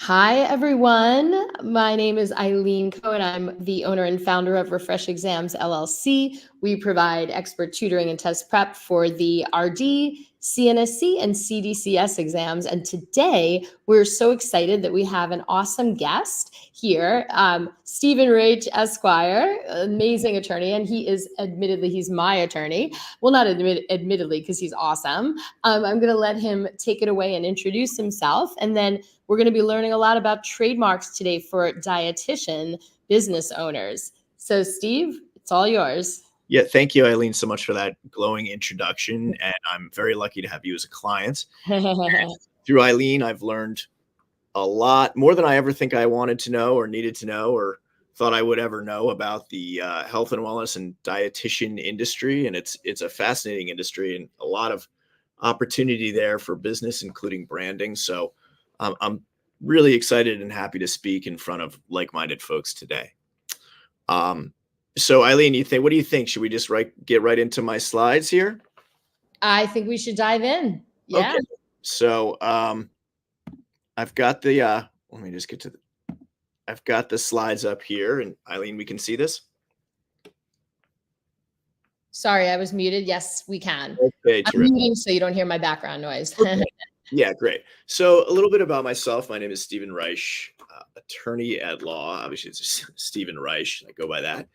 Hi, everyone. My name is Eileen Cohen. I'm the owner and founder of Refresh Exams LLC. We provide expert tutoring and test prep for the RD, CNSC, and CDCS exams. And today, we're so excited that we have an awesome guest here, Stephen Rage Esquire, amazing attorney. And he is, admittedly, he's my attorney. Well, not admittedly, because he's awesome. I'm going to let him take it away and introduce himself. And then we're going to be learning a lot about trademarks today for dietitian business owners. So, Steve, it's all yours. Yeah, thank you, Eileen, so much for that glowing introduction. And I'm very lucky to have you as a client. Through Eileen, I've learned a lot more than I ever think I wanted to know or needed to know or thought I would ever know about the health and wellness and dietitian industry. And it's a fascinating industry and a lot of opportunity there for business, including branding. So I'm really excited and happy to speak in front of like-minded folks today. So Eileen, what do you think? Should we just get right into my slides here? I think we should dive in. Yeah. Okay. So I've got the let me just get to I've got the slides up here, and Eileen, we can see this. Sorry, I was muted. Yes, we can. Okay, I'm muting so you don't hear my background noise. Okay. Yeah, great. So a little bit about myself. My name is Stephen Reich, attorney at law. Obviously, it's Stephen Reich. I go by that.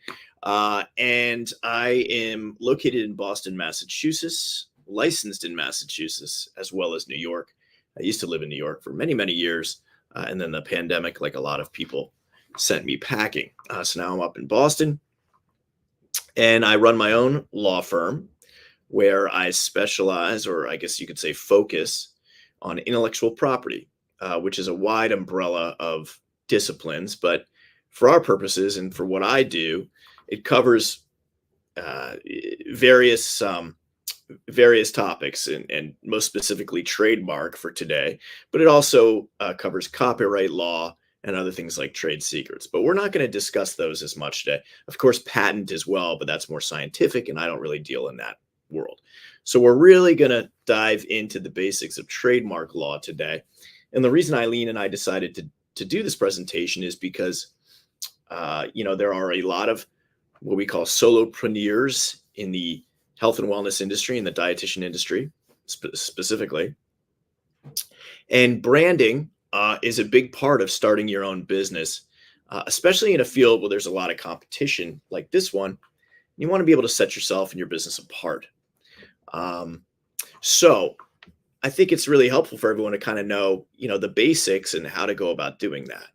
And I am located in Boston, Massachusetts, licensed in Massachusetts, as well as New York. I used to live in New York for many, many years. And then the pandemic, like a lot of people, sent me packing. So now I'm up in Boston. And I run my own law firm where I specialize, or I guess you could say focus, on intellectual property, which is a wide umbrella of disciplines. But for our purposes and for what I do, it covers various topics, and most specifically trademark for today. But it also covers copyright law and other things like trade secrets. But we're not going to discuss those as much today. Of course, patent as well, but that's more scientific, and I don't really deal in that world. So we're really going to dive into the basics of trademark law today. And the reason Eileen and I decided to do this presentation is because, there are a lot of what we call solopreneurs in the health and wellness industry, in the dietitian industry specifically. And branding is a big part of starting your own business, especially in a field where there's a lot of competition like this one. You want to be able to set yourself and your business apart. So I think it's really helpful for everyone to kind of know, the basics and how to go about doing that.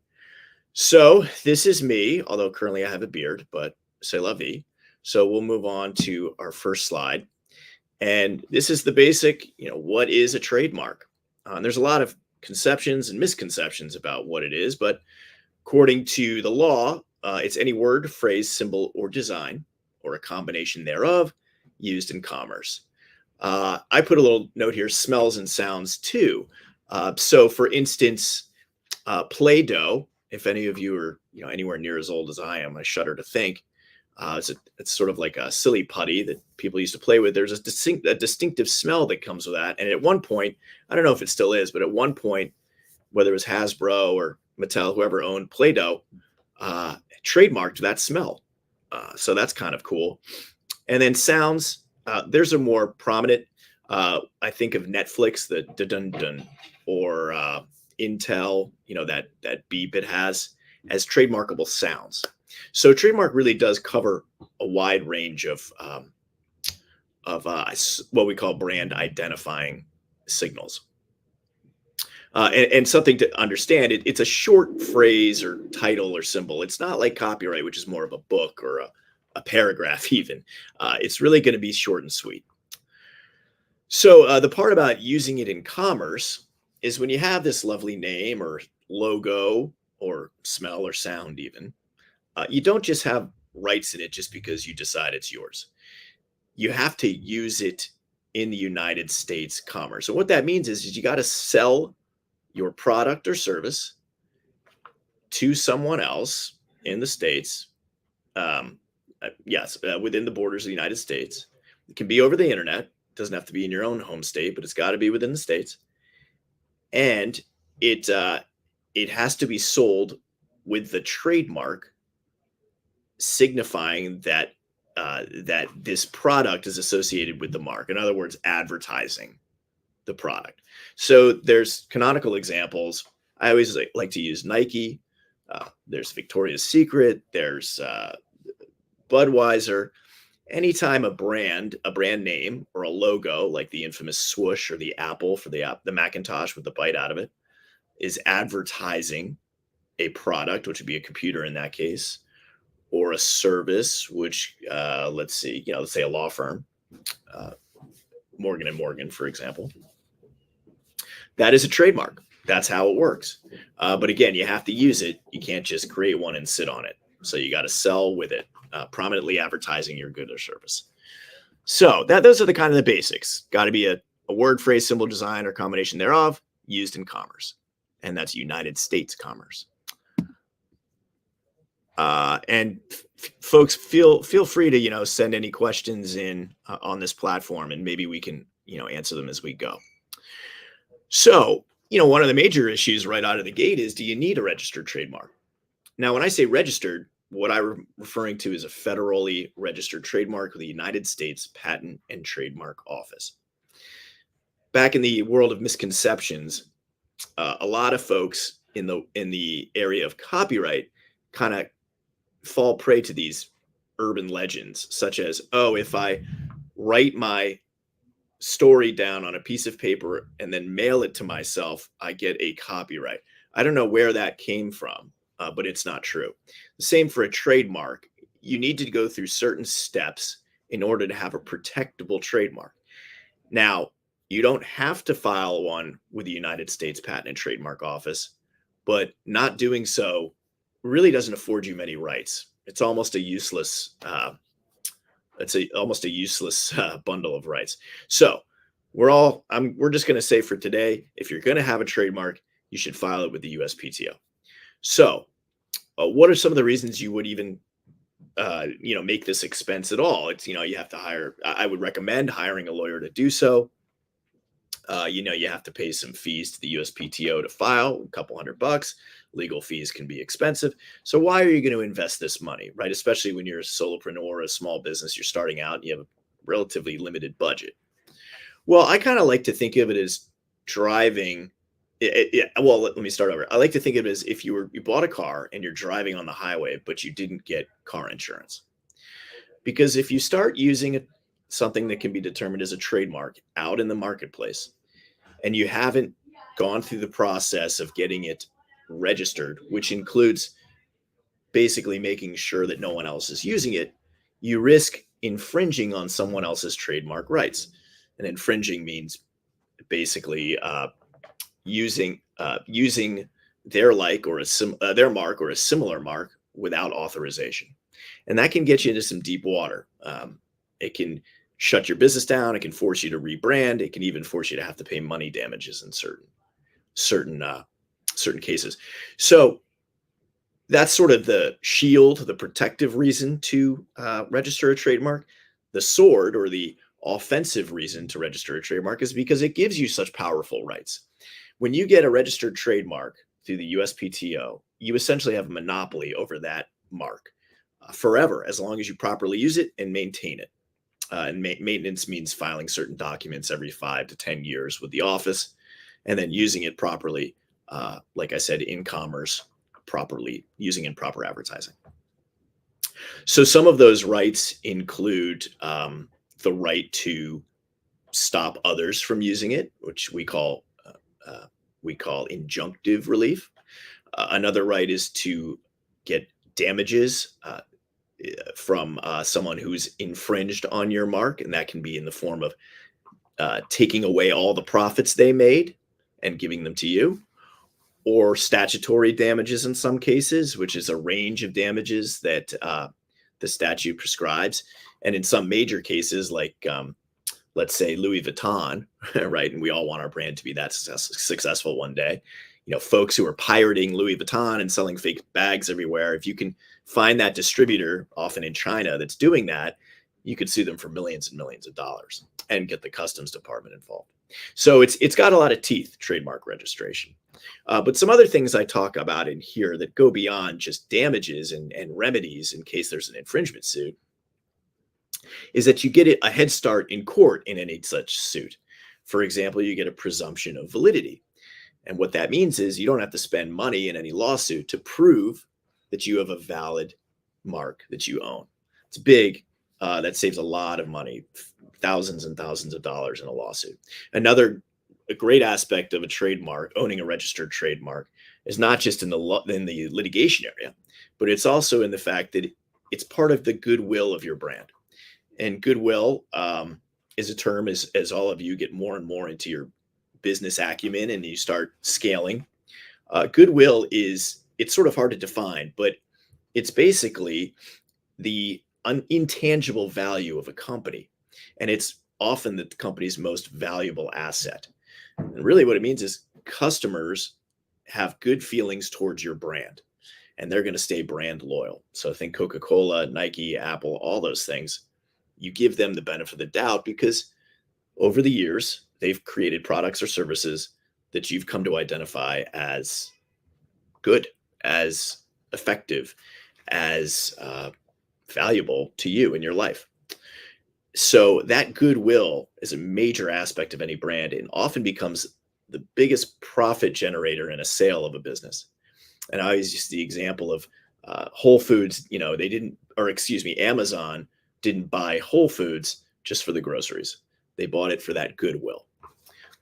So this is me, although currently I have a beard, but c'est la vie. So we'll move on to our first slide. And this is the basic, what is a trademark? There's a lot of conceptions and misconceptions about what it is, but according to the law, it's any word, phrase, symbol, or design, or a combination thereof, used in commerce. I put a little note here, smells and sounds too. So for instance, Play-Doh, if any of you are anywhere near as old as I am, I shudder to think, it's sort of like a silly putty that people used to play with. There's a distinctive smell that comes with that. And at one point, I don't know if it still is, but at one point, whether it was Hasbro or Mattel, whoever owned Play-Doh, trademarked that smell. So that's kind of cool. And then sounds, there's a more prominent, I think of Netflix, the dun-dun, or Intel, that beep it has, as trademarkable sounds. So trademark really does cover a wide range of what we call brand identifying signals. And something to understand, it's a short phrase or title or symbol. It's not like copyright, which is more of a book or a paragraph even. It's really going to be short and sweet. So the part about using it in commerce is when you have this lovely name or logo or smell or sound even, you don't just have rights in it just because you decide it's yours. You have to use it in the United States commerce. And what that means is you got to sell your product or service to someone else in the States. Within the borders of the United States. It can be over the internet. It doesn't have to be in your own home state, but it's got to be within the States. And it it has to be sold with the trademark signifying that that this product is associated with the mark. In other words, advertising the product. So there's canonical examples. I always like to use Nike. There's Victoria's Secret. There's Budweiser. Anytime a brand name or a logo, like the infamous swoosh or the apple for the Macintosh with the bite out of it, is advertising a product, which would be a computer in that case, or a service, which let's see, let's say a law firm, Morgan and Morgan, for example. That is a trademark. That's how it works. But again, you have to use it. You can't just create one and sit on it. So you got to sell with it, prominently advertising your good or service. So those are the kind of the basics. Got to be a word, phrase, symbol, design, or combination thereof used in commerce. And that's United States commerce. And folks, feel free to send any questions in on this platform, and maybe we can answer them as we go. So one of the major issues right out of the gate is, do you need a registered trademark? Now, when I say registered, what I'm referring to is a federally registered trademark with the United States Patent and Trademark Office. Back in the world of misconceptions, a lot of folks in the area of copyright kind of fall prey to these urban legends, such as, oh, if I write my story down on a piece of paper and then mail it to myself, I get a copyright. I don't know where that came from, but it's not true. The same for a trademark. You need to go through certain steps in order to have a protectable trademark. Now, you don't have to file one with the United States Patent and Trademark Office, but not doing so really doesn't afford you many rights. It's almost a useless bundle of rights. So we're just going to say for today, if you're going to have a trademark, you should file it with the USPTO. So what are some of the reasons you would even make this expense at all? It's you have to hire. I would recommend hiring a lawyer to do so. You have to pay some fees to the USPTO to file, a couple $100. Legal fees can be expensive. So why are you going to invest this money, right? Especially when you're a solopreneur, a small business, you're starting out, and you have a relatively limited budget. Well, I kind of like to think of it as driving. Well, let me start over. I like to think of it as if you bought a car and you're driving on the highway, but you didn't get car insurance. Because if you start using something that can be determined as a trademark out in the marketplace, and you haven't gone through the process of getting it registered, which includes basically making sure that no one else is using it, you risk infringing on someone else's trademark rights. And infringing means basically using their like or their mark or a similar mark without authorization, and that can get you into some deep water. It can shut your business down. It can force you to rebrand. It can even force you to have to pay money damages in certain cases. So that's sort of the shield, the protective reason to register a trademark. The sword, or the offensive reason to register a trademark, is because it gives you such powerful rights. When you get a registered trademark through the USPTO, you essentially have a monopoly over that mark forever, as long as you properly use it and maintain it. And maintenance means filing certain documents every 5 to 10 years with the office, and then using it properly, like I said, in commerce, properly using in proper advertising. So some of those rights include the right to stop others from using it, which we call injunctive relief. Another right is to get damages from someone who's infringed on your mark, and that can be in the form of taking away all the profits they made and giving them to you, or statutory damages in some cases, which is a range of damages that the statute prescribes. And in some major cases, like let's say Louis Vuitton, right? And we all want our brand to be that successful one day. Folks who are pirating Louis Vuitton and selling fake bags everywhere, if you can find that distributor, often in China, that's doing that, you could sue them for millions and millions of dollars and get the customs department involved. So it's got a lot of teeth, trademark registration. But some other things I talk about in here that go beyond just damages and remedies in case there's an infringement suit is that you get a head start in court in any such suit. For example, you get a presumption of validity. And what that means is you don't have to spend money in any lawsuit to prove that you have a valid mark that you own. It's big. That saves a lot of money, thousands and thousands of dollars in a lawsuit. Another a great aspect of a trademark, owning a registered trademark, is not just in the litigation area, but it's also in the fact that it's part of the goodwill of your brand. And goodwill is a term as all of you get more and more into your business acumen and you start scaling. Goodwill it's sort of hard to define, but it's basically the intangible value of a company. And it's often the company's most valuable asset. And really what it means is customers have good feelings towards your brand and they're going to stay brand loyal. So I think Coca-Cola, Nike, Apple, all those things, you give them the benefit of the doubt because over the years, they've created products or services that you've come to identify as good, as effective, as valuable to you in your life. So that goodwill is a major aspect of any brand and often becomes the biggest profit generator in a sale of a business. And I always use the example of Whole Foods, they didn't, or excuse me, Amazon didn't buy Whole Foods just for the groceries. They bought it for that goodwill.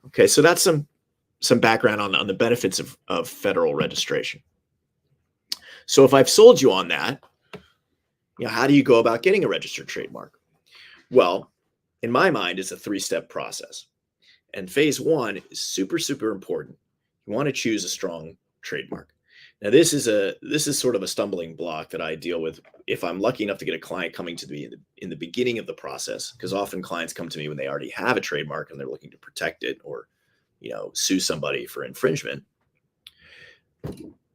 Okay, so that's some background on the benefits of federal registration. So if I've sold you on that, how do you go about getting a registered trademark? Well, in my mind, it's a 3-step process. And phase 1 is super, super important. You want to choose a strong trademark. Now, this is sort of a stumbling block that I deal with if I'm lucky enough to get a client coming to me in the beginning of the process, because often clients come to me when they already have a trademark and they're looking to protect it or, sue somebody for infringement.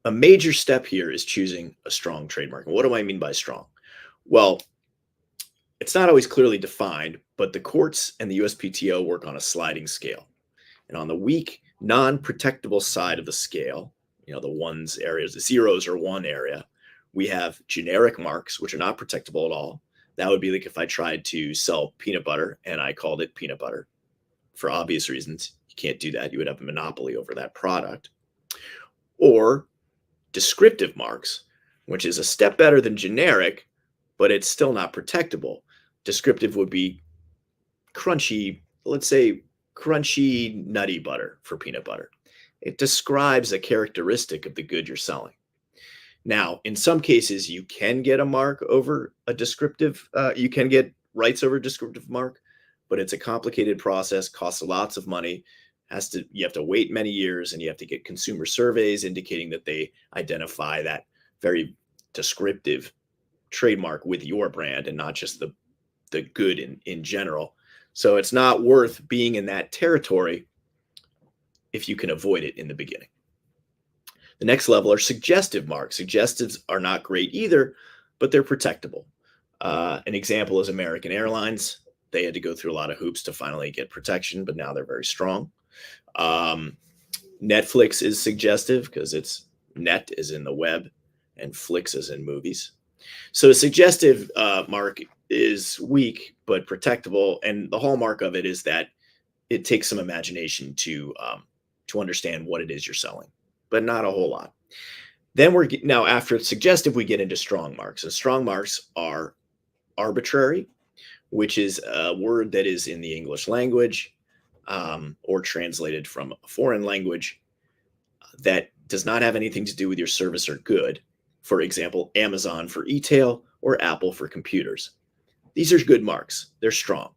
A major step here is choosing a strong trademark. And what do I mean by strong? Well, it's not always clearly defined, but the courts and the USPTO work on a sliding scale. And on the weak, non-protectable side of the scale, the areas, the zeros are one area, we have generic marks, which are not protectable at all. That would be like if I tried to sell peanut butter and I called it peanut butter. For obvious reasons, you can't do that. You would have a monopoly over that product. Or descriptive marks, which is a step better than generic, but it's still not protectable. Descriptive would be crunchy, let's say crunchy nutty butter for peanut butter. It describes a characteristic of the good you're selling. Now, in some cases, you can get a mark over a descriptive, you can get rights over a descriptive mark, but it's a complicated process, costs lots of money, you have to wait many years, and you have to get consumer surveys indicating that they identify that very descriptive trademark with your brand and not just the good in general. So it's not worth being in that territory if you can avoid it in the beginning. The next level are suggestive marks. Suggestives are not great either, but they're protectable. An example is American Airlines. They had to go through a lot of hoops to finally get protection, but now they're very strong. Netflix is suggestive because it's net is in the web and flicks is in movies. So a suggestive mark is weak but protectable, and the hallmark of it is that it takes some imagination to understand what it is you're selling, but not a whole lot. Then now after suggestive, we get into strong marks. And strong marks are arbitrary, which is a word that is in the English language or translated from a foreign language that does not have anything to do with your service or good. For example, Amazon for e-tail or Apple for computers. These are good marks. They're strong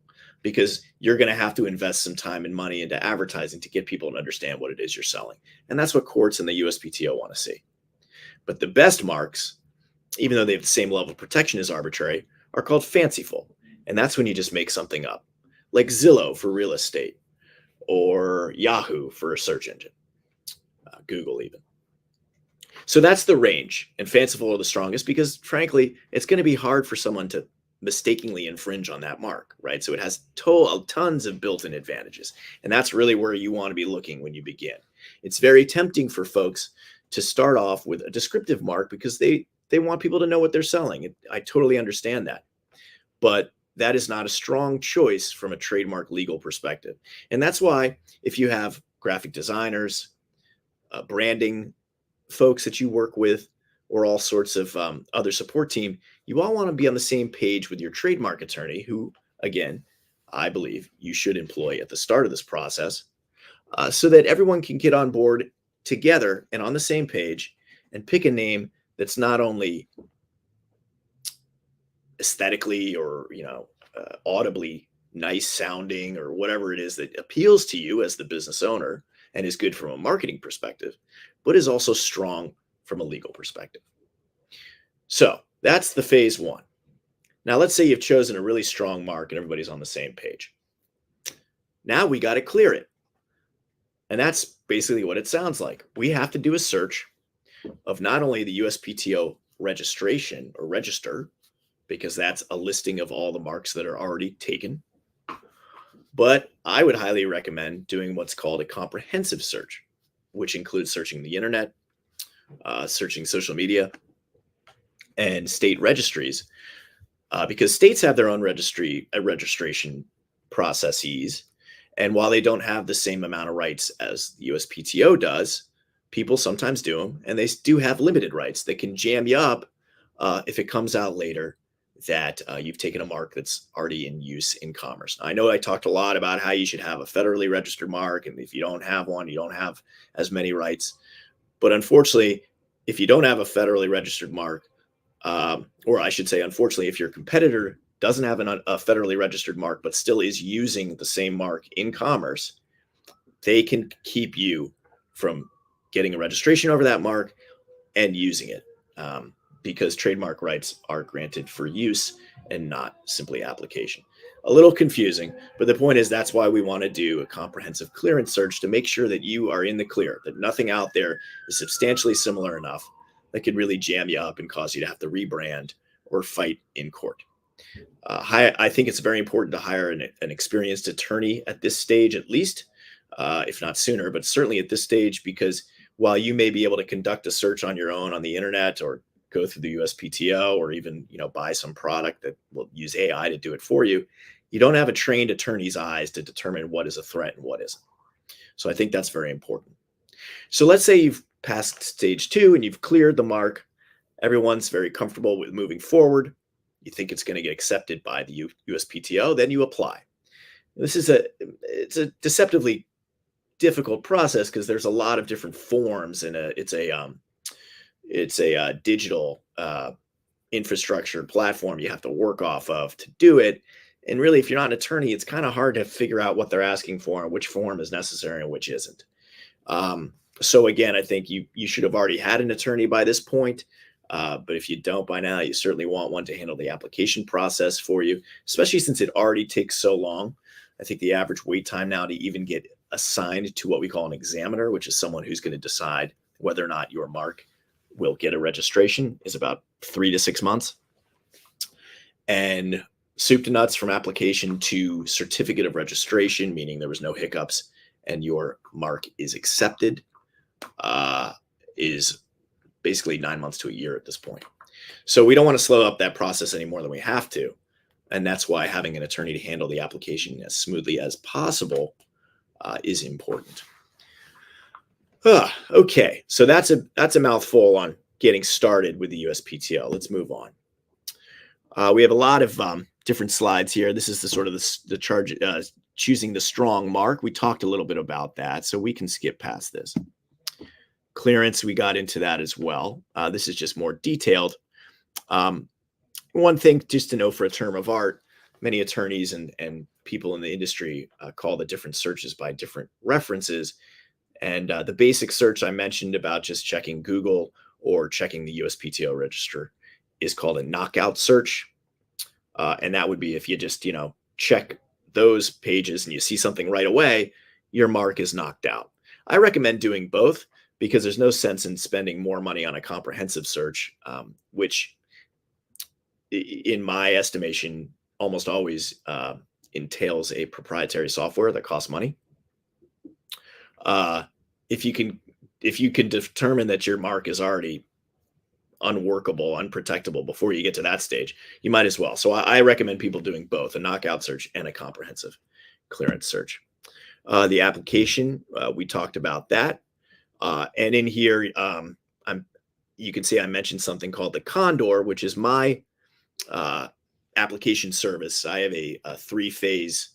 because you're going to have to invest some time and money into advertising to get people to understand what it is you're selling. And that's what courts and the USPTO want to see. But the best marks, even though they have the same level of protection as arbitrary, are called fanciful. And that's when you just make something up, like Zillow for real estate or Yahoo for a search engine, Google even. So that's the range. And fanciful are the strongest because, frankly, it's going to be hard for someone to mistakenly infringe on that mark, right? So it has tons of built-in advantages. And that's really where you want to be looking when you begin. It's very tempting for folks to start off with a descriptive mark because they want people to know what they're selling. I totally understand that. But that is not a strong choice from a trademark legal perspective. And that's why if you have graphic designers, branding folks that you work with, or all sorts of other support team, you all want to be on the same page with your trademark attorney, who, again, I believe you should employ at the start of this process, so that everyone can get on board together and on the same page and pick a name that's not only aesthetically or audibly nice sounding or whatever it is that appeals to you as the business owner and is good from a marketing perspective, but is also strong from a legal perspective. So that's the phase one. Now let's say you've chosen a really strong mark and everybody's on the same page. Now we got to clear it. And that's basically what it sounds like. We have to do a search of not only the USPTO registration or register, because that's a listing of all the marks that are already taken, but I would highly recommend doing what's called a comprehensive search, which includes searching the internet, searching social media, and state registries, because states have their own registration processes. And while they don't have the same amount of rights as the USPTO does, people sometimes do them, and they do have limited rights that can jam you up if it comes out later that you've taken a mark that's already in use in commerce. Now, I know I talked a lot about how you should have a federally registered mark, and if you don't have one, you don't have as many rights. But unfortunately, if you don't have a federally registered mark, or I should say, unfortunately, if your competitor doesn't have a federally registered mark, but still is using the same mark in commerce, they can keep you from getting a registration over that mark and using it, because trademark rights are granted for use and not simply application. A little confusing, but the point is that's why we want to do a comprehensive clearance search to make sure that you are in the clear, that nothing out there is substantially similar enough that could really jam you up and cause you to have to rebrand or fight in court. I think it's very important to hire an experienced attorney at this stage, at least, if not sooner, but certainly at this stage, because while you may be able to conduct a search on your own on the internet or go through the USPTO or even buy some product that will use AI to do it for you, you don't have a trained attorney's eyes to determine what is a threat and what isn't. So I think that's very important. So let's say you've passed stage 2 and you've cleared the mark. Everyone's very comfortable with moving forward. You think it's going to get accepted by the USPTO, then you apply. This is it's a deceptively difficult process because there's a lot of different forms, and it's a digital infrastructure platform you have to work off of to do it. And really, if you're not an attorney, it's kind of hard to figure out what they're asking for and which form is necessary and which isn't. So again, I think you should have already had an attorney by this point. But if you don't by now, you certainly want one to handle the application process for you, especially since it already takes so long. I think the average wait time now to even get assigned to what we call an examiner, which is someone who's going to decide whether or not your mark will get a registration, is about 3 to 6 months. And soup to nuts from application to certificate of registration, meaning there was no hiccups and your mark is accepted, is basically 9 months to a year at this point. So we don't want to slow up that process any more than we have to. And that's why having an attorney to handle the application as smoothly as possible is important. Okay, so that's a mouthful on getting started with the USPTO. Let's move on. We have a lot of different slides here. This is the sort of the charge, choosing the strong mark. We talked a little bit about that, so we can skip past this. Clearance, we got into that as well. This is just more detailed. One thing just to know for a term of art, many attorneys and people in the industry call the different searches by different references. And the basic search I mentioned about just checking Google or checking the USPTO register is called a knockout search. And that would be if you just, check those pages and you see something right away, your mark is knocked out. I recommend doing both because there's no sense in spending more money on a comprehensive search, which in my estimation, almost always entails a proprietary software that costs money. Uh, if you can if you can determine that your mark is already unworkable, unprotectable before you get to that stage, you might as well. So I recommend people doing both a knockout search and a comprehensive clearance search. The application, we talked about that. And in here, you can see I mentioned something called the Condor, which is my application service. I have a three-phase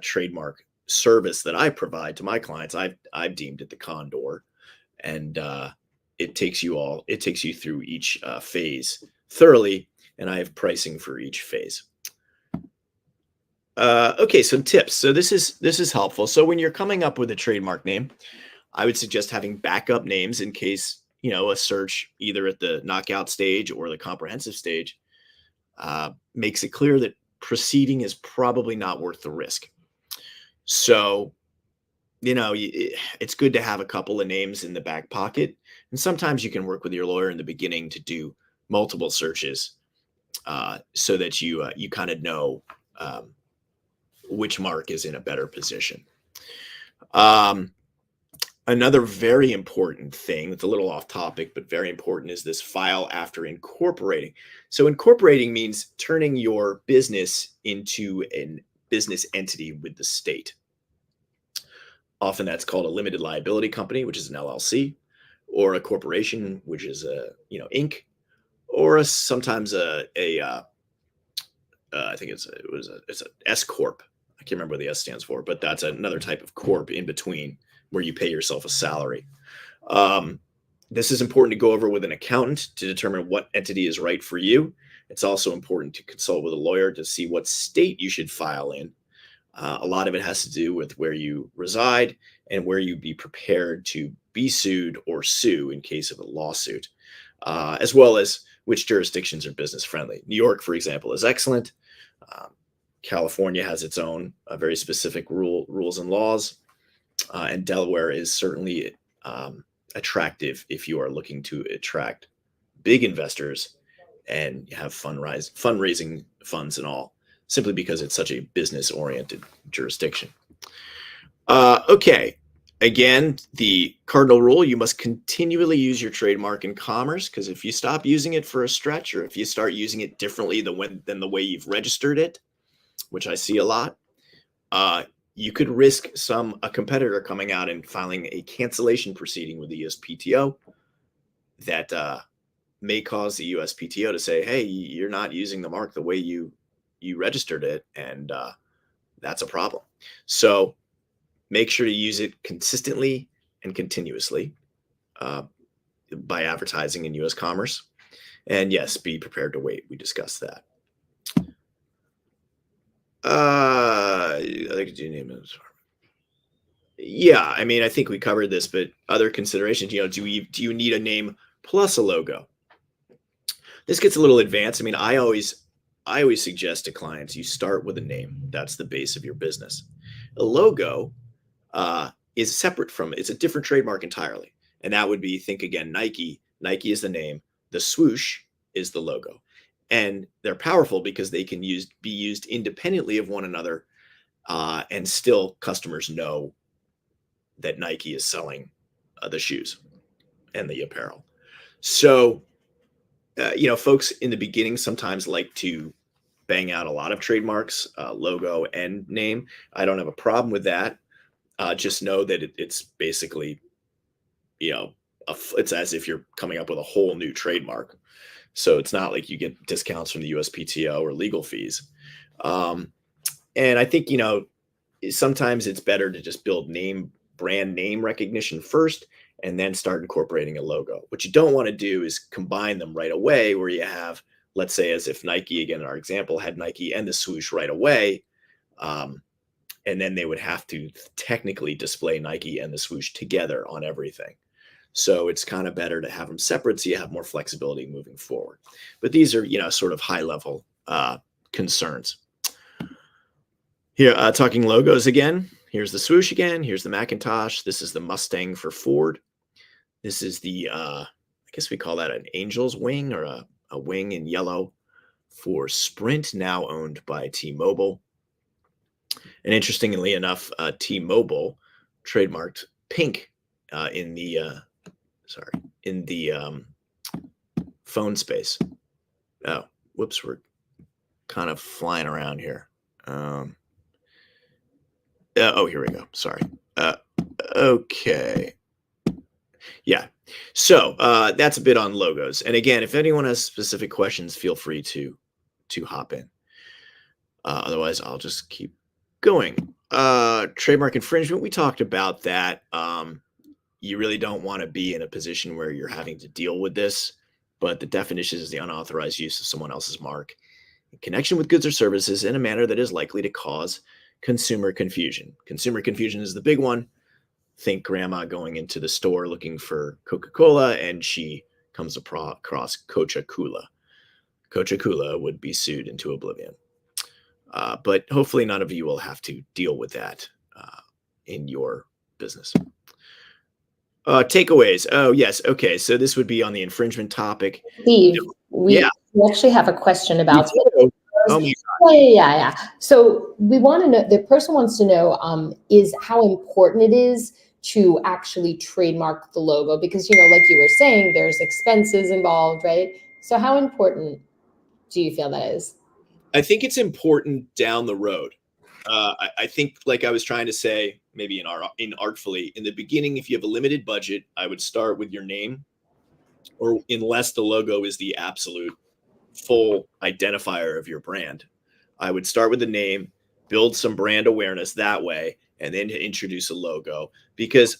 trademark service that I provide to my clients. I've deemed it the Condor, and it takes you through each phase thoroughly, and I have pricing for each phase. Okay, some tips. So this is helpful. So when you're coming up with a trademark name, I would suggest having backup names in case, a search either at the knockout stage or the comprehensive stage makes it clear that proceeding is probably not worth the risk. So, it's good to have a couple of names in the back pocket. And sometimes you can work with your lawyer in the beginning to do multiple searches so that you kind of know which mark is in a better position. Another very important thing that's a little off topic, but very important, is this file after incorporating. So incorporating means turning your business into a business entity with the state. Often that's called a limited liability company, which is an LLC, or a corporation, which is a Inc., or sometimes I think it's an S corp. I can't remember what the S stands for, but that's another type of corp in between where you pay yourself a salary. This is important to go over with an accountant to determine what entity is right for you. It's also important to consult with a lawyer to see what state you should file in. A lot of it has to do with where you reside and where you'd be prepared to be sued or sue in case of a lawsuit, as well as which jurisdictions are business friendly. New York, for example, is excellent. California has its own very specific rules and laws. And Delaware is certainly attractive if you are looking to attract big investors and have fundraising funds and all, simply because it's such a business-oriented jurisdiction. Okay, again, the cardinal rule: you must continually use your trademark in commerce, because if you stop using it for a stretch, or if you start using it differently than the way you've registered it, which I see a lot, you could risk a competitor coming out and filing a cancellation proceeding with the USPTO that may cause the USPTO to say, hey, you're not using the mark the way you registered it, and that's a problem. So make sure to use it consistently and continuously by advertising in U.S. commerce. And yes, be prepared to wait. We discussed that. Yeah, I mean, I think we covered this, but other considerations, do you need a name plus a logo? This gets a little advanced. I mean, I always suggest to clients you start with a name. That's the base of your business. A logo is separate from it. It's a different trademark entirely. And that would be, think again, Nike. Nike is the name. The swoosh is the logo. And they're powerful because they can be used independently of one another, and still customers know that Nike is selling the shoes and the apparel. So, folks in the beginning sometimes like to bang out a lot of trademarks, logo and name. I don't have a problem with that. Just know that it's basically, it's as if you're coming up with a whole new trademark. So it's not like you get discounts from the USPTO or legal fees. And I think, sometimes it's better to just build brand name recognition first and then start incorporating a logo. What you don't want to do is combine them right away, where you have, let's say, as if Nike, again, in our example, had Nike and the swoosh right away. And then they would have to technically display Nike and the swoosh together on everything. So it's kind of better to have them separate so you have more flexibility moving forward. But these are, sort of high level concerns. Here, talking logos again. Here's the swoosh again. Here's the Macintosh. This is the Mustang for Ford. This is the, I guess we call that an angel's wing, or a wing in yellow for Sprint, now owned by T-Mobile. And interestingly enough, T-Mobile trademarked pink in the phone space. Oh, whoops, we're kind of flying around here. Oh, here we go. Sorry. Okay. Yeah. So that's a bit on logos. And again, if anyone has specific questions, feel free to hop in. Otherwise, I'll just keep going. Trademark infringement, we talked about that. You really don't want to be in a position where you're having to deal with this, but the definition is the unauthorized use of someone else's mark in connection with goods or services in a manner that is likely to cause consumer confusion. Consumer confusion is the big one. Think grandma going into the store looking for Coca-Cola and she comes across Coca-Cola. Coca-Cola would be sued into oblivion. But hopefully none of you will have to deal with that in your business. Takeaways. Oh, yes. Okay. So this would be on the infringement topic. Steve, we actually have a question about this. Oh, my yeah. So we want to know, the person wants to know is how important it is to actually trademark the logo, because, like you were saying, there's expenses involved, right? So how important do you feel that is? I think it's important down the road. I think, like I was trying to say, maybe inartfully, in the beginning, if you have a limited budget, I would start with your name, or unless the logo is the absolute full identifier of your brand, I would start with the name, build some brand awareness that way, and then to introduce a logo. Because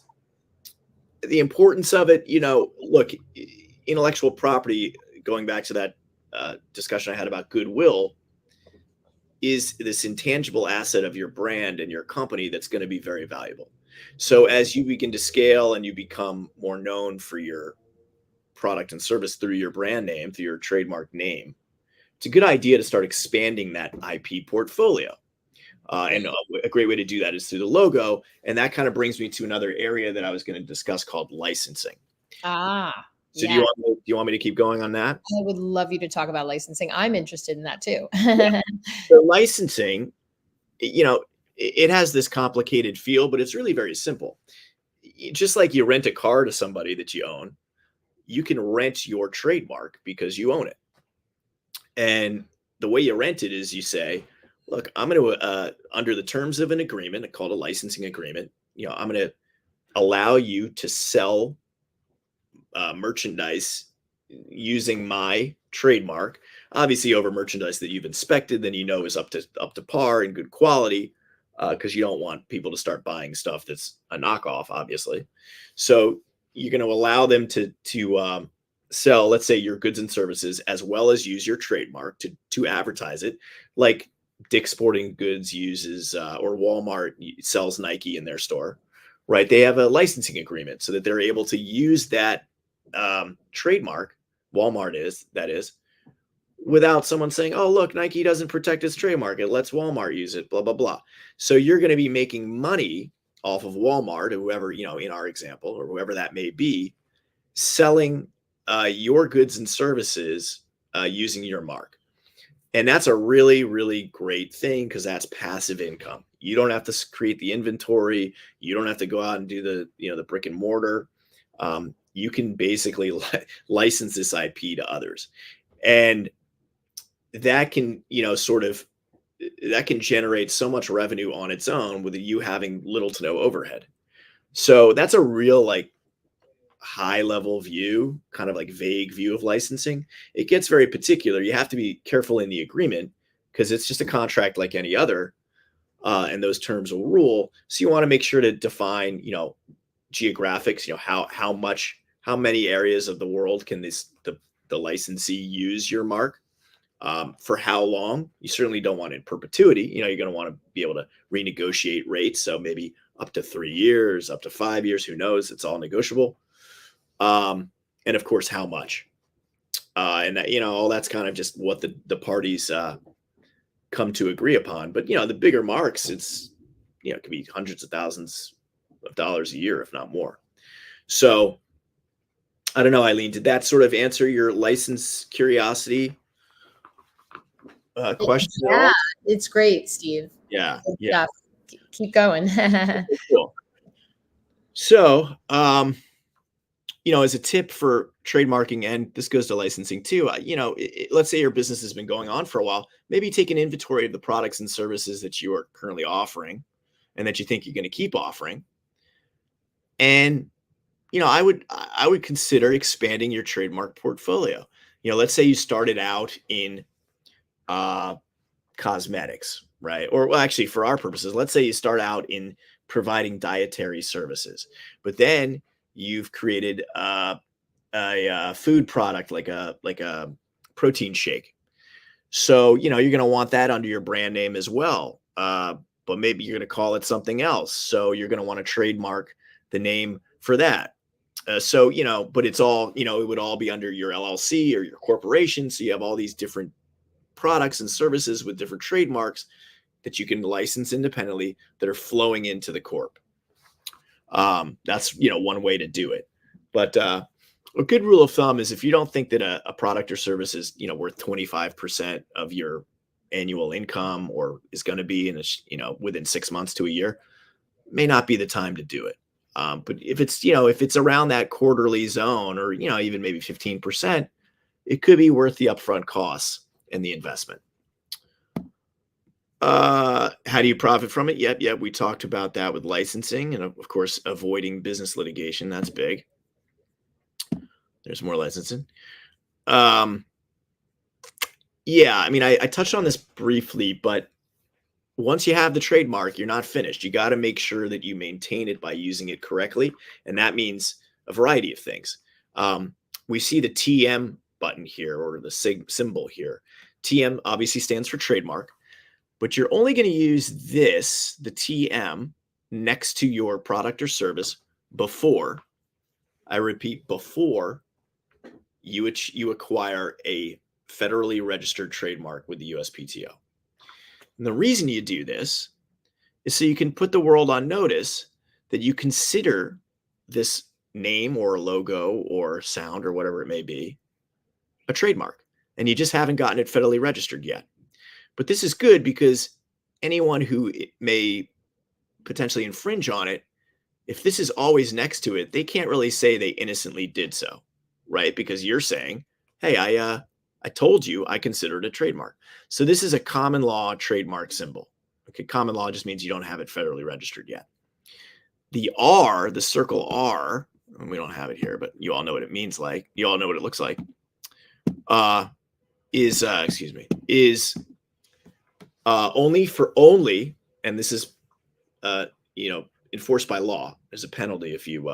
the importance of it, look, intellectual property, going back to that discussion I had about goodwill, is this intangible asset of your brand and your company that's going to be very valuable. So as you begin to scale and you become more known for your product and service through your brand name, through your trademark name, it's a good idea to start expanding that IP portfolio. And a great way to do that is through the logo. And that kind of brings me to another area that I was going to discuss called licensing. So yeah. do you want me to keep going on that? I would love you to talk about licensing. I'm interested in that too. So licensing, it has this complicated feel, but it's really very simple. Just like you rent a car to somebody that you own, you can rent your trademark because you own it. And the way you rent it is you say, look, I'm going to, under the terms of an agreement called a licensing agreement, I'm going to allow you to sell merchandise using my trademark, obviously over merchandise that you've inspected, then is up to par and good quality, because you don't want people to start buying stuff that's a knockoff, obviously. So you're going to allow them to sell, let's say, your goods and services, as well as use your trademark to advertise it, like Dick's Sporting Goods uses, or Walmart sells Nike in their store, right? They have a licensing agreement so that they're able to use that trademark, Walmart that is, without someone saying, oh, look, Nike doesn't protect its trademark, it lets Walmart use it, blah, blah, blah. So you're going to be making money off of Walmart, or whoever, in our example, or whoever that may be, selling your goods and services using your mark. And that's a really, really great thing, because that's passive income. You don't have to create the inventory. You don't have to go out and do the brick and mortar. You can basically license this IP to others. And that can, that can generate so much revenue on its own with you having little to no overhead. So that's a real high level view, kind of vague view of licensing. It gets very particular. You have to be careful in the agreement, because it's just a contract like any other, and those terms will rule. So you want to make sure to define, geographics, how many areas of the world can the licensee use your mark, for how long. You certainly don't want it in perpetuity. You're going to want to be able to renegotiate rates. So maybe up to 3 years, up to 5 years, who knows? It's all negotiable. And of course, how much, and that, all that's kind of just what the parties come to agree upon. But the bigger marks, it's it could be hundreds of thousands of dollars a year, if not more. So I don't know, Eileen, did that sort of answer your license curiosity? question at Yeah, all? it's great, Steve. Yeah, Good yeah. stuff. Keep going. Okay, cool. So, as a tip for trademarking, and this goes to licensing too, let's say your business has been going on for a while, maybe take an inventory of the products and services that you are currently offering and that you think you're going to keep offering. And, I would consider expanding your trademark portfolio. Let's say you started out in uh, cosmetics, right? Or, well, actually, for our purposes, let's say you start out in providing dietary services, but then you've created a food product like a protein shake. So you're going to want that under your brand name as well. But maybe you're going to call it something else. So you're going to want to trademark the name for that. So but it's all it would all be under your LLC or your corporation. So you have all these different products and services with different trademarks that you can license independently that are flowing into the corp. That's one way to do it. But a good rule of thumb is if you don't think that a product or service is worth 25% of your annual income or is going to be in within 6 months to a year, may not be the time to do it. But if it's around that quarterly zone or even maybe 15%, it could be worth the upfront costs and the investment. How do you profit from it? Yep. We talked about that with licensing and of course avoiding business litigation. That's big. There's more licensing. Yeah, I mean, I touched on this briefly, but once you have the trademark, you're not finished. You got to make sure that you maintain it by using it correctly. And that means a variety of things. We see the TM button here or the symbol here. TM obviously stands for trademark, but you're only going to use the TM, next to your product or service before, I repeat, before you acquire a federally registered trademark with the USPTO. And the reason you do this is so you can put the world on notice that you consider this name or logo or sound or whatever it may be a trademark, and you just haven't gotten it federally registered yet. But this is good because anyone who may potentially infringe on it, if this is always next to it, they can't really say they innocently did so, right? Because you're saying, hey, I told you I consider it a trademark. So this is a common law trademark symbol. Okay, common law just means you don't have it federally registered yet. The R, the circle R, and we don't have it here, but you all know what it means like. You all know what it looks like. Is only, and this is enforced by law. There's a penalty if you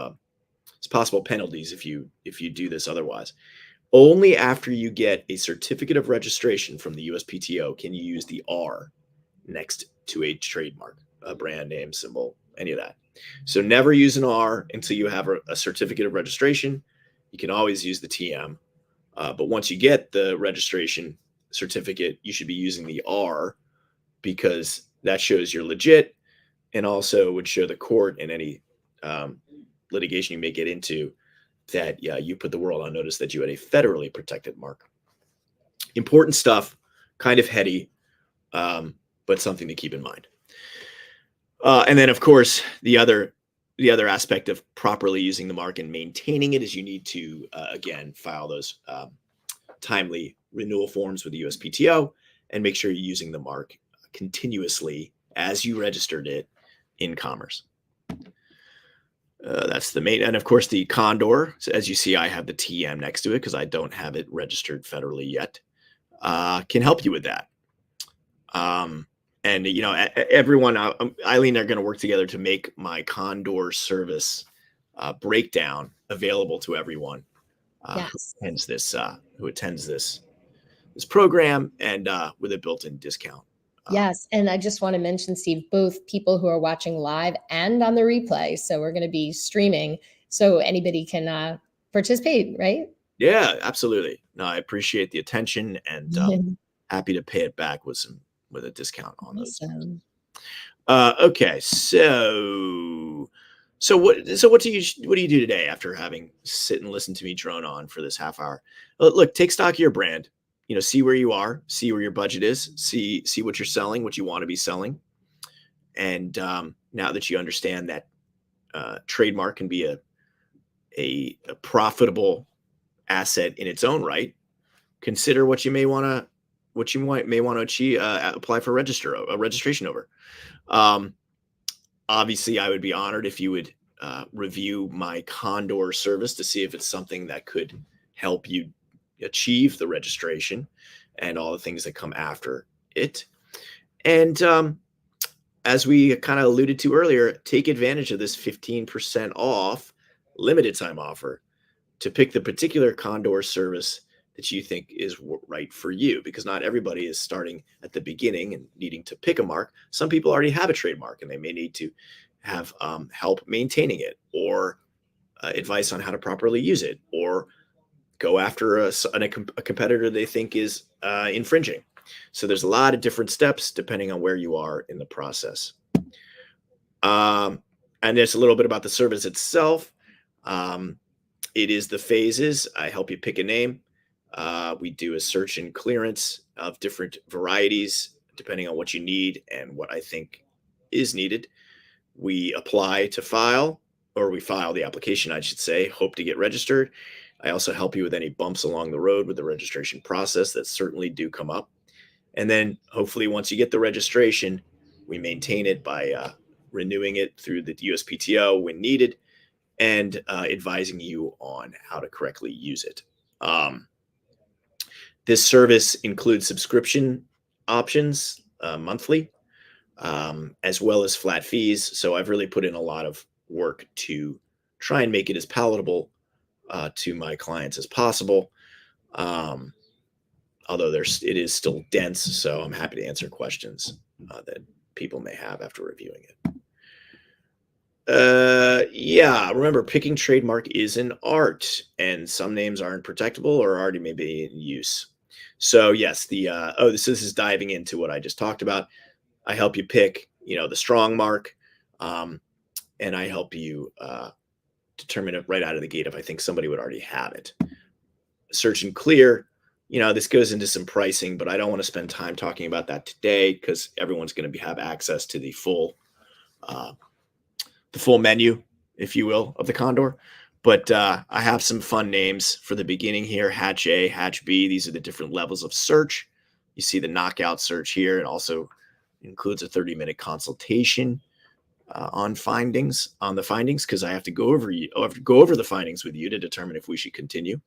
it's possible penalties if you do this otherwise. Only after you get a certificate of registration from the USPTO can you use the R next to a trademark, a brand name, symbol, any of that. So never use an R until you have a certificate of registration. You can always use the TM. But once you get the registration certificate, you should be using the R because that shows you're legit and also would show the court in any litigation you may get into that, you put the world on notice that you had a federally protected mark. Important stuff, kind of heady, but something to keep in mind. And then, of course, the other aspect of properly using the mark and maintaining it is you need to, again, file those timely renewal forms with the USPTO and make sure you're using the mark continuously as you registered it in commerce. That's the main, and of course the Condor. So as you see, I have the TM next to it because I don't have it registered federally yet. Can help you with that. And everyone, Eileen, are going to work together to make my Condor service breakdown available to everyone Yes. who attends this program and with a built-in discount. Yes. And I just want to mention, Steve, both people who are watching live and on the replay. So we're going to be streaming so anybody can participate, right? Yeah, absolutely. No, I appreciate the attention and happy to pay it back with a discount on those. Awesome. Okay, so what do you do today after having sit and listen to me drone on for this half hour? Look, take stock of your brand. see where you are, see where your budget is, see what you're selling, what you want to be selling. And now that you understand that trademark can be a profitable asset in its own right, consider what you may want to achieve, apply for a registration over. Um, Obviously, I would be honored if you would review my Condor service to see if it's something that could help you achieve the registration and all the things that come after it. And as we kind of alluded to earlier, take advantage of this 15% off limited time offer to pick the particular Condor service that you think is right for you, because not everybody is starting at the beginning and needing to pick a mark. Some people already have a trademark and they may need to have help maintaining it, or advice on how to properly use it, or go after a competitor they think is infringing. So there's a lot of different steps depending on where you are in the process. And there's a little bit about the service itself. It is the phases. I help you pick a name. We do a search and clearance of different varieties depending on what you need and what I think is needed. We apply to file, or we file the application, I should say, hope to get registered. I also help you with any bumps along the road with the registration process that certainly do come up. And then hopefully once you get the registration, we maintain it by renewing it through the USPTO when needed, and advising you on how to correctly use it. This service includes subscription options monthly, as well as flat fees. So I've really put in a lot of work to try and make it as palatable to my clients as possible. Although it is still dense, so I'm happy to answer questions that people may have after reviewing it. Yeah, remember, picking trademark is an art, and some names aren't protectable or already may be in use. So yes, this is diving into what I just talked about. I help you pick, the strong mark, and I help you determine it right out of the gate if I think somebody would already have it. Search and clear, this goes into some pricing, but I don't want to spend time talking about that today because everyone's going to have access to the full menu, if you will, of the Condor. But I have some fun names for the beginning here. Hatch A, Hatch B. These are the different levels of search. You see the knockout search here. It also includes a 30-minute consultation on the findings, because I have to go over the findings with you to determine if we should continue.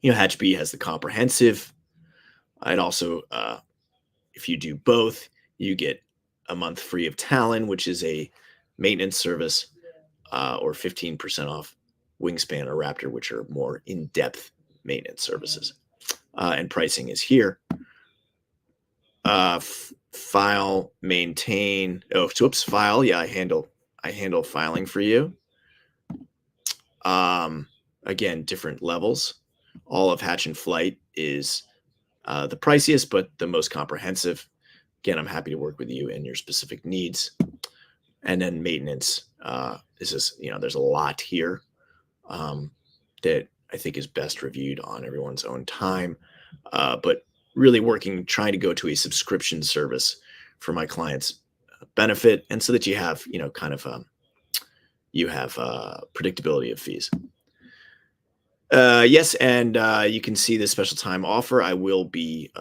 Hatch B has the comprehensive. I'd also, if you do both, you get a month free of Talon, which is a maintenance service, or 15% off Wingspan or Raptor, which are more in-depth maintenance services. And pricing is here. File, maintain. File. Yeah, I handle filing for you. Again, different levels. All of Hatch and Flight is the priciest, but the most comprehensive. Again, I'm happy to work with you and your specific needs. And then maintenance. There's a lot here that I think is best reviewed on everyone's own time. But really trying to go to a subscription service for my clients' benefit, and so that you have, predictability of fees. Yes, and you can see the special time offer. I will be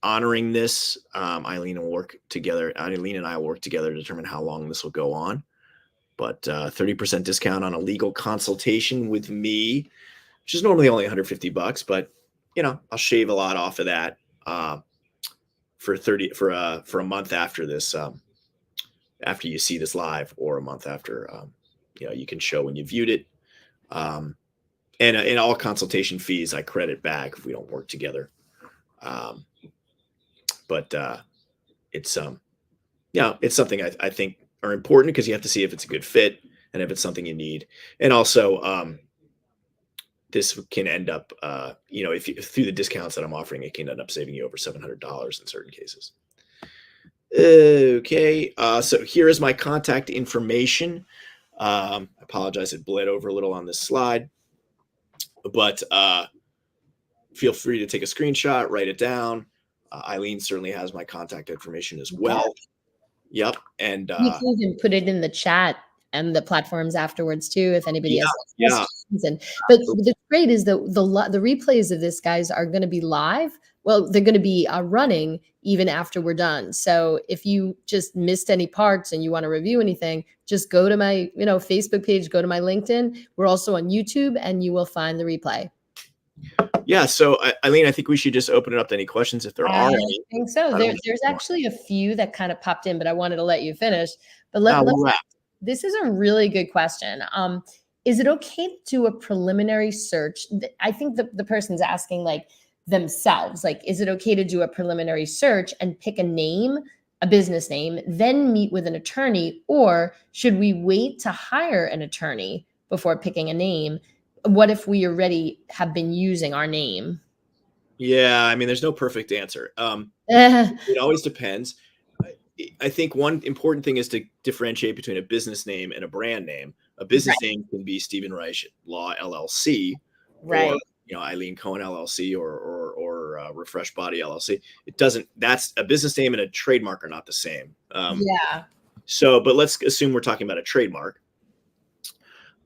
honoring this. Eileen and I will work together to determine how long this will go on. But 30% discount on a legal consultation with me, which is normally only $150, but I'll shave a lot off of that for a month after this. After you see this live, or a month after, you can show when you viewed it. And in all consultation fees, I credit back if we don't work together. But it's something I think are important, because you have to see if it's a good fit and if it's something you need. And also, this can end up, if through the discounts that I'm offering, it can end up saving you over $700 in certain cases. Okay, so here is my contact information. I apologize, it bled over a little on this slide, but feel free to take a screenshot, write it down. Eileen certainly has my contact information as Yeah. well. Yep. And We can even put it in the chat and the platforms afterwards too, if anybody yeah, has yeah, questions. But absolutely. what's great is the replays of this, guys, are going to be live. Well, they're going to be running even after we're done. So if you just missed any parts and you want to review anything, just go to my Facebook page, go to my LinkedIn. We're also on YouTube, and you will find the replay. Yeah. So Eileen, I think we should just open it up to any questions if there are I any. think so. I don't There's know. actually a few that kind of popped in, but I wanted to let you finish. But We'll wrap. this is a really good question. Is it okay to do a preliminary search? I think the person's asking like themselves, like, is it okay to do a preliminary search and pick a name, a business name, then meet with an attorney, or should we wait to hire an attorney before picking a name? What if we already have been using our name? Yeah. I mean, there's no perfect answer. It always depends. I think one important thing is to differentiate between a business name and a brand name. A business Right. name can be Stephen Reich Law LLC, or Right. Eileen Cohen LLC, or Refresh Body LLC. It doesn't. That's a business name and a trademark are not the same. Yeah. So, but let's assume we're talking about a trademark.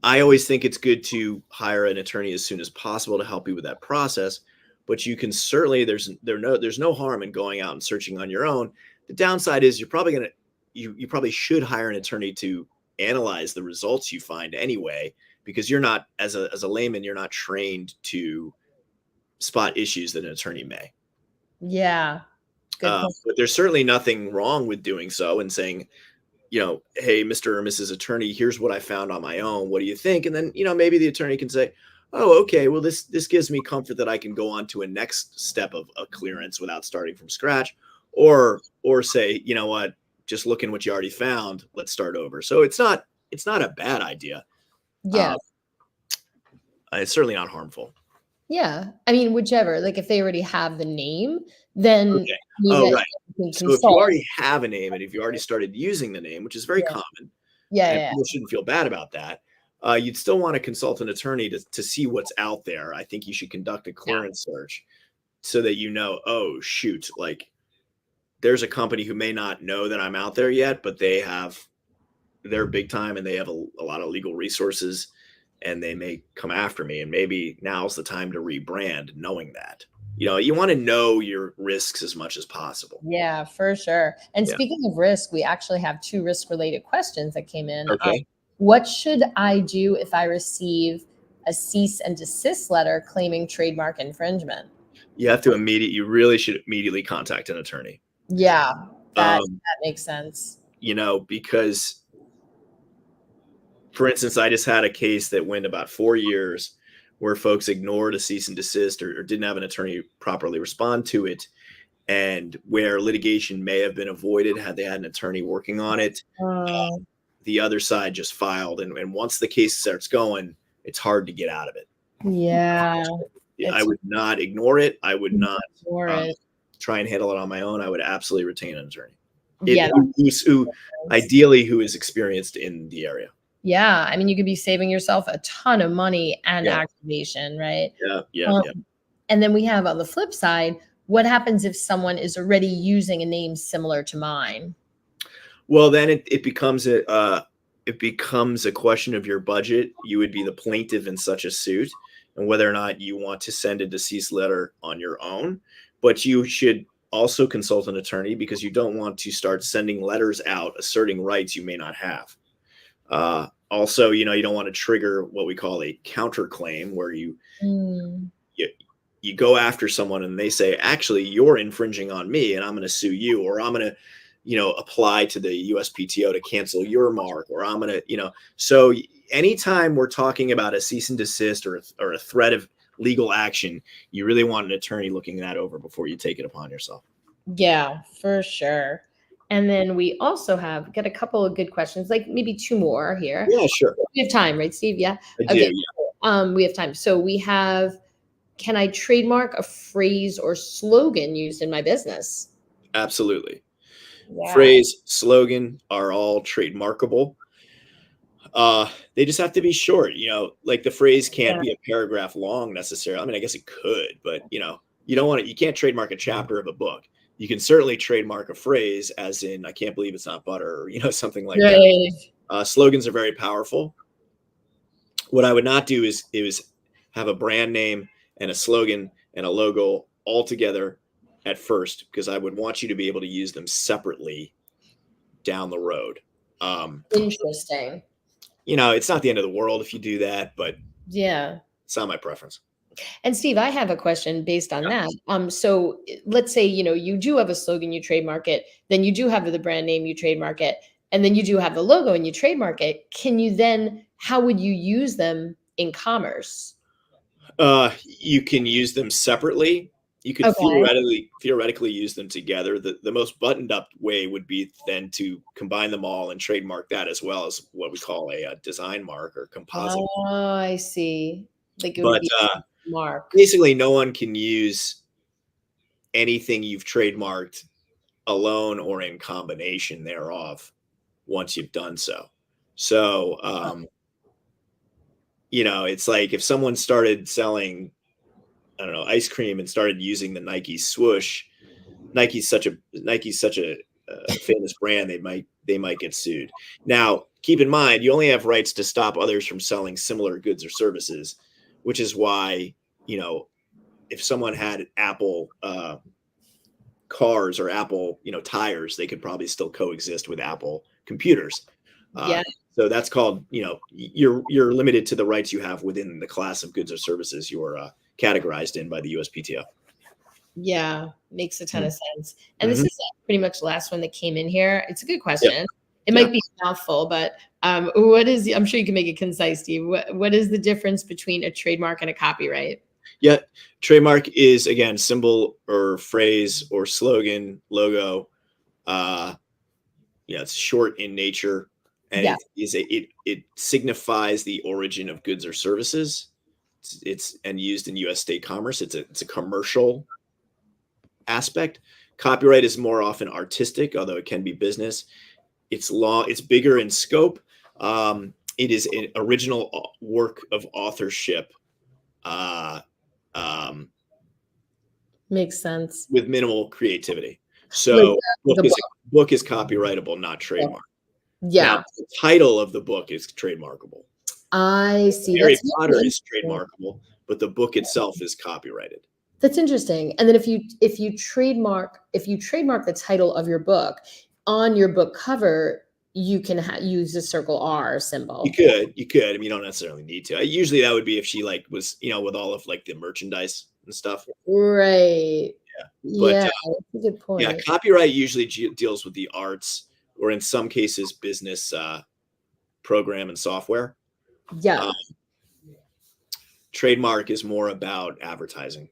I always think it's good to hire an attorney as soon as possible to help you with that process. But you can certainly there's no harm in going out and searching on your own. The downside is you probably should hire an attorney to analyze the results you find anyway, because you're not as a layman, you're not trained to spot issues that an attorney may. Yeah. Good point. But there's certainly nothing wrong with doing so and saying, hey, Mr. or Mrs. Attorney, here's what I found on my own. What do you think? And then, maybe the attorney can say, oh, okay, well, this gives me comfort that I can go on to a next step of a clearance without starting from scratch, or say, you know what, just looking what you already found, let's start over. So it's not a bad idea. Yeah. It's certainly not harmful. Yeah. I mean, whichever, like if they already have the name, then Okay. you Oh, get- right. you can So if you consult. already have a name and if you already started using the name, which is very Yeah. common, Yeah. and Yeah. people shouldn't feel bad about that, you'd still want to consult an attorney to see what's out there. I think you should conduct a clearance search so that oh, shoot, like there's a company who may not know that I'm out there yet, but they're big time and they have a lot of legal resources and they may come after me. And maybe now's the time to rebrand, knowing that. You want to know your risks as much as possible. Yeah, for sure. And Yeah. speaking of risk, we actually have 2 risk related questions that came in. Okay. What should I do if I receive a cease and desist letter claiming trademark infringement? You really should immediately contact an attorney. Yeah, that Um, makes sense. because for instance, I just had a case that went about 4 years where folks ignored a cease and desist or didn't have an attorney properly respond to it, and where litigation may have been avoided had they had an attorney working on it. The other side just filed, and once the case starts going, it's hard to get out of it. Yeah. I would not ignore it. I would not Ignore it. try and handle it on my own. I would absolutely retain an attorney. Yeah. Who ideally who is experienced in the area. Yeah, I mean, you could be saving yourself a ton of money and Yeah. activation, right? Yeah. And then we have on the flip side, what happens if someone is already using a name similar to mine? Well, then it becomes a question of your budget. You would be the plaintiff in such a suit, and whether or not you want to send a deceased letter on your own. But you should also consult an attorney because you don't want to start sending letters out asserting rights you may not have. Also, you don't want to trigger what we call a counterclaim, where you go after someone and they say, actually, you're infringing on me and I'm going to sue you, or I'm going to, apply to the USPTO to cancel your mark, or I'm going to, so anytime we're talking about a cease and desist or a threat of legal action, you really want an attorney looking that over before you take it upon yourself. Yeah, for sure. And then we also got a couple of good questions, like maybe 2 more here. Yeah, sure. We have time, right, Steve? Yeah. I do, yeah. We have time. So we have, can I trademark a phrase or slogan used in my business? Absolutely. Yeah. Phrase, slogan are all trademarkable. They just have to be short. Like the phrase can't Yeah. be a paragraph long necessarily. I mean, I guess it could, but you don't want to. You can't trademark a chapter of a book. You can certainly trademark a phrase, as in "I can't believe it's not butter," or something like that. Right. Slogans are very powerful. What I would not do is have a brand name and a slogan and a logo all together at first, because I would want you to be able to use them separately down the road. Um, Interesting. it's not the end of the world if you do that, but Yeah. it's not my preference. And Steve, I have a question based on Yeah. that. So let's say, you do have a slogan, you trademark it, then you do have the brand name, you trademark it, and then you do have the logo and you trademark it. How would you use them in commerce? You can use them separately. You could Okay. theoretically use them together. The most buttoned up way would be then to combine them all and trademark that, as well as what we call a design mark or composite. Oh, I see. Like it would But be a mark. basically, no one can use anything you've trademarked alone or in combination thereof once you've done so. So, it's like if someone started selling, I don't know, ice cream and started using the Nike swoosh. Nike's such a famous brand. They might get sued. Now, keep in mind, you only have rights to stop others from selling similar goods or services, which is why if someone had Apple cars or Apple tires, they could probably still coexist with Apple computers. Yeah. So that's called you're limited to the rights you have within the class of goods or services you're categorized in by the USPTO. Yeah. Makes a ton of sense. And this Mm-hmm. is pretty much the last one that came in here. It's a good Yep. question. It Yeah. might be a mouthful, but I'm sure you can make it concise, Steve. What is the difference between a trademark and a copyright? Yeah. Trademark is, again, symbol or phrase or slogan, logo. It's short in nature, and Yeah. it signifies the origin of goods or services. It's and used in U.S. state commerce. It's a commercial aspect. Copyright is more often artistic, although it can be business. It's bigger in scope. It is an original work of authorship, uh, um, Makes sense. with minimal creativity. Like So the book is copyrightable, not book. trademark. Now, Yeah. the title of the book is trademarkable. I see. Harry That's Potter really is trademarkable, but the book itself is copyrighted. That's interesting. And then if you trademark the title of your book on your book cover, you can use the circle R symbol. You could. I mean, you don't necessarily need to. Usually, that would be if she was, with all of like the merchandise and stuff. Right. Yeah, but Yeah, that's a good yeah, point. copyright usually deals with the arts, or in some cases, business program and software. Yeah, Um, Trademark is more about advertising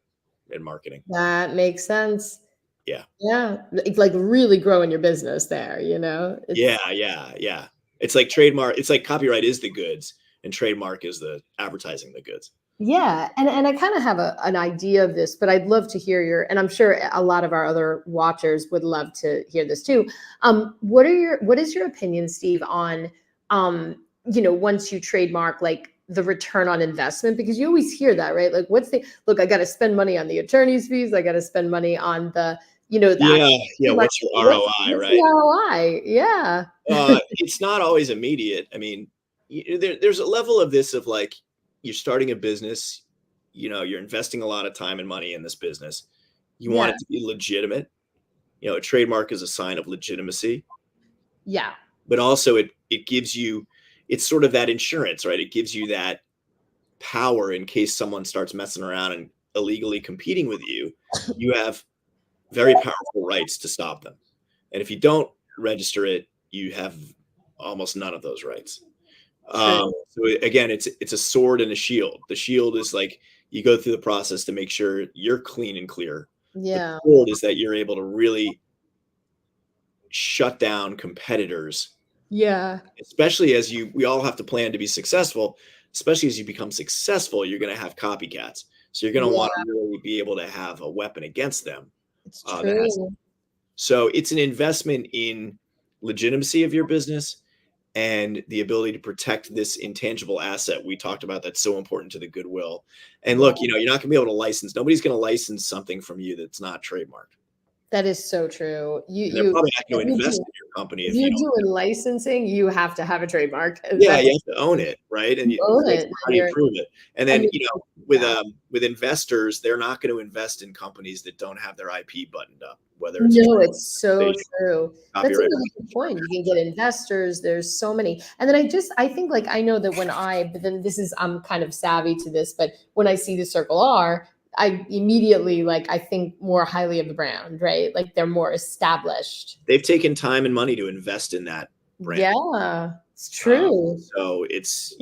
and marketing. that makes sense. Yeah. Yeah, it's like really growing your business there, Yeah, It's yeah, yeah. It's like trademark. It's like copyright is the goods, and trademark is the advertising the goods. yeah, and I kind of have an idea of this, but I'd love to hear and I'm sure a lot of our other watchers would love to hear this too. What is your opinion, Steve, on once you trademark, like the return on investment? Because you always hear that, right? Like, look, I got to spend money on the attorney's fees, I got to spend money on the Yeah, actual yeah. trademark. What's your ROI, What's right? the ROI? Yeah, It's not always immediate. I mean, there's a level of this of like you're starting a business, you're investing a lot of time and money in this business. You want yeah, it to be legitimate. A trademark is a sign of legitimacy, yeah, but also it gives you, it's sort of that insurance, right? It gives you that power in case someone starts messing around and illegally competing with you. You have very powerful rights to stop them. And if you don't register it, you have almost none of those rights. true. So again, it's a sword and a shield. The shield is like you go through the process to make sure you're clean and clear. The Yeah, sword is that you're able to really shut down competitors, yeah, especially as we all have to plan to be successful. Especially as you become successful, you're going to have copycats. So you're going to want yeah. to really be able to have a weapon against them. It's That has true. So it's an investment in legitimacy of your business, and the ability to protect this intangible asset we talked about that's so important to the goodwill. And look, you're not going to be able to license. Nobody's going to license something from you that's not trademarked. That is so true. And they're probably not going to invest in your company if if you you're don't. doing licensing, you have to have a trademark. Yeah, you have to own it, right? And You own like, it. how do you prove it? And then, Yeah. with investors, they're not going to invest in companies that don't have their IP buttoned up, whether it's No, it's so true. That's a copyright. really good point. You can get investors. There's so many. And then I think like I know that but then I'm kind of savvy to this, but when I see the Circle R, I immediately I think more highly of the brand, right? Like they're more established. They've taken time and money to invest in that brand. Yeah, it's true. So it's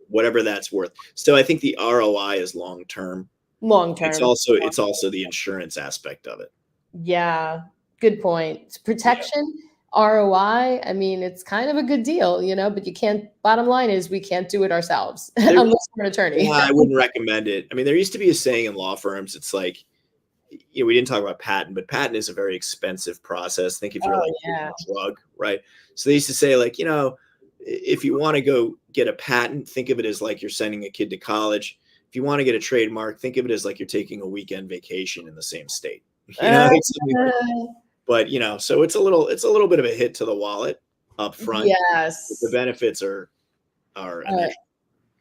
whatever that's worth. So I think the ROI is long term. Long term. It's also the insurance aspect of it. Yeah, good point. It's protection, ROI. I mean, it's kind of a good deal, but bottom line is we can't do it ourselves unless we're an attorney. Yeah, I wouldn't recommend it. I mean, there used to be a saying in law firms, it's like, we didn't talk about patent, but patent is a very expensive process. Think if you're a drug, right? So they used to say if you want to go get a patent, think of it as like you're sending a kid to college. If you want to get a trademark, think of it as like you're taking a weekend vacation in the same state. But so it's a little bit of a hit to the wallet up front. Yes. The benefits are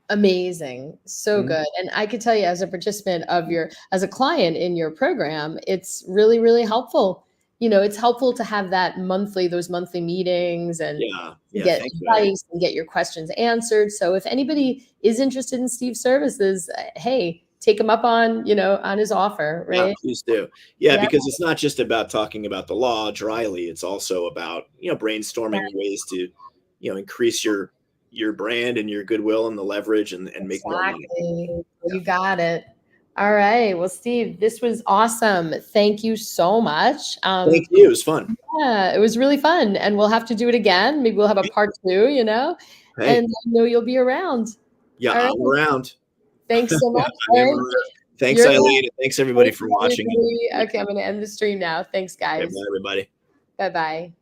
amazing. So good. And I could tell you as a participant as a client in your program, it's really, really helpful. It's helpful to have those monthly meetings and get advice and get your questions answered. So if anybody is interested in Steve's services, hey, take him up on his offer, right? Yeah, please do. Yeah, because it's not just about talking about the law dryly. It's also about, brainstorming ways to, increase your brand and your goodwill and the leverage and make more money. You got it. All right. Well, Steve, this was awesome. Thank you so much. Thank you. It was fun. Yeah, it was really fun. And we'll have to do it again. Maybe we'll have a part 2, Hey. And I know you'll be around. Yeah, I'm around. Thanks so much. Thanks, Eileen. And thanks, everybody, for watching. Okay, I'm going to end the stream now. Thanks, guys. Bye, everybody. Bye-bye.